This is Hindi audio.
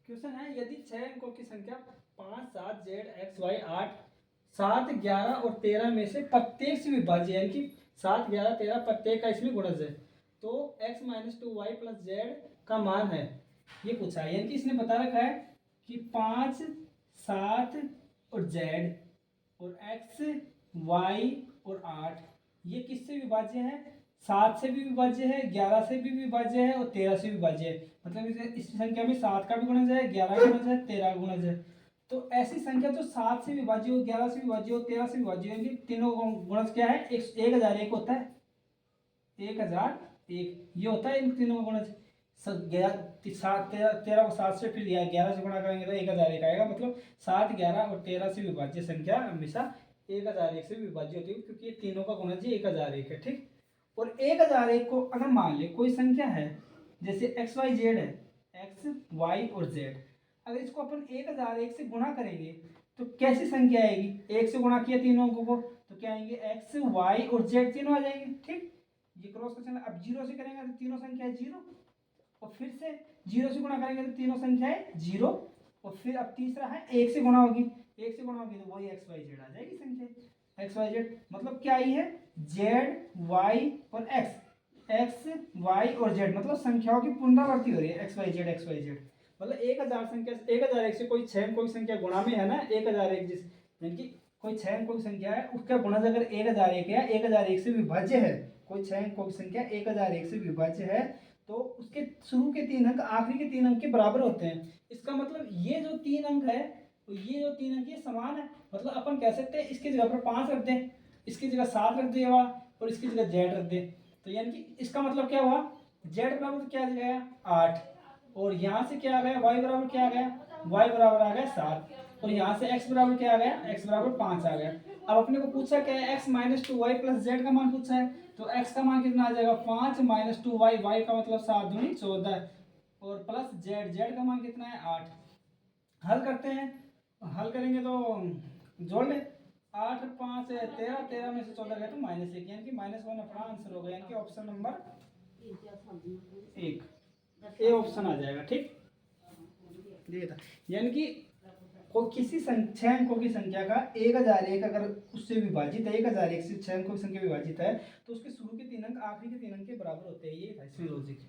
क्वेश्चन है यदि 6 अंकों की संख्या 5, 7, Z, X, Y, 8, 7, 11 और 13 में से प्रत्येक से विभाज्य यानी कि 7, 11, 13 प्रत्येक का इसमें गुणज है तो x - 2y + z का मान है, ये पूछा है। यानी कि इसने बता रखा है कि 5, 7 और z और x, y और 8 ये किससे विभाज्य है? 7 से भी विभाज्य है, 11 से भी विभाज्य है और 13 से विभाज्य है। मतलब इस संख्या में 7 का भी गुणज है, 11 का गुणज है, 13 का गुणज है। तो ऐसी संख्या जो 7 से विभाज्य हो, 11 से विभाज्य हो, 13 से विभाज्य हो, तीनों गुणज क्या है? 1001 होता है, 1001 ये होता है इन तीनों का गुणज। 13 को 7 से फिर 11 से गुणा करेंगे तो 1001 आएगा। मतलब 7, 11 और 13 से विभाज्य संख्या हमेशा 1001 से विभाज्य होती है क्योंकि ये तीनों का गुणज 1001 है। ठीक, और 1001 को अगर मान ले कोई संख्या है जैसे x y z है, x y और z, अगर इसको अपन 1001 से गुणा करेंगे तो कैसी संख्या आएगी? 1 से गुणा किया तीनों अंकों को तो क्या आएंगे? x y और z तीनों आ जाएंगे। ठीक, ये क्रॉस क्वेश्चन। अब 0 से करेंगे तो तीनों संख्याएं 0 और फिर से 0 से गुणा करेंगे तो तीनों संख्याएं 0 और फिर अब तीसरा है 1 से गुणा होगी, 1 से गुणा होगी तो वही x y z आ जाएगी संख्या x y z। मतलब क्या आई है? z y और x y और z, मतलब संख्याओं की पुनरावृत्ति हो रही है x y z। मतलब 1000 संख्या 1001 से कोई 6 अंकों की संख्या गुणा में है ना, 1001 जिस यानी कि कोई 6 अंकों की संख्या है उसका गुणज अगर 1001 है, 1001 से विभाज्य है, कोई 6 अंकों की संख्या 1001 से विभाज्य है तो उसके शुरू के 3 अंक आखिरी के 3 अंक के बराबर होते हैं। इसका मतलब ये जो 3 अंक है तो ये जो 3 अंक ये समान है। मतलब अपन कह सकते हैं इसकी जगह पर 5 रख दें, इसकी जगह 7 रख दे और इसकी जगह z रख दे। तो यानी कि इसका मतलब क्या हुआ? z बराबर क्या आ गया? 8 और यहाँ से क्या आ गया? y बराबर क्या आ गया? y बराबर आ गया 7 और यहाँ से x बराबर क्या आ गया? x बराबर 5 आ गया। अब अपने को पूछा क्या है? x - 2y + z का मान पूछा है तो x का मान कितना आ जाएगा? 5 - 2y, y का मतलब 7 दूनी 14 और प्लस z का मान कितना है? 8। हल करते हैं, हल करेंगे तो जोड़ ले, 8 5 13, 13 में से 14 गया तो -1 यानी कि -1 अपना आंसर होगा। यानी कि ऑप्शन नंबर 1 ए ऑप्शन आ जाएगा। ठीक, ये था। यानी कि कोई किसी 6 अंकों की संख्या का 1001 अगर उससे विभाजित है, 1001 से 6 अंकों की संख्या विभाजित है तो उसके शुरू के 3 अंक आखिरी के 3 अंक के बराबर होते हैं। ये था इसमें लॉजिक।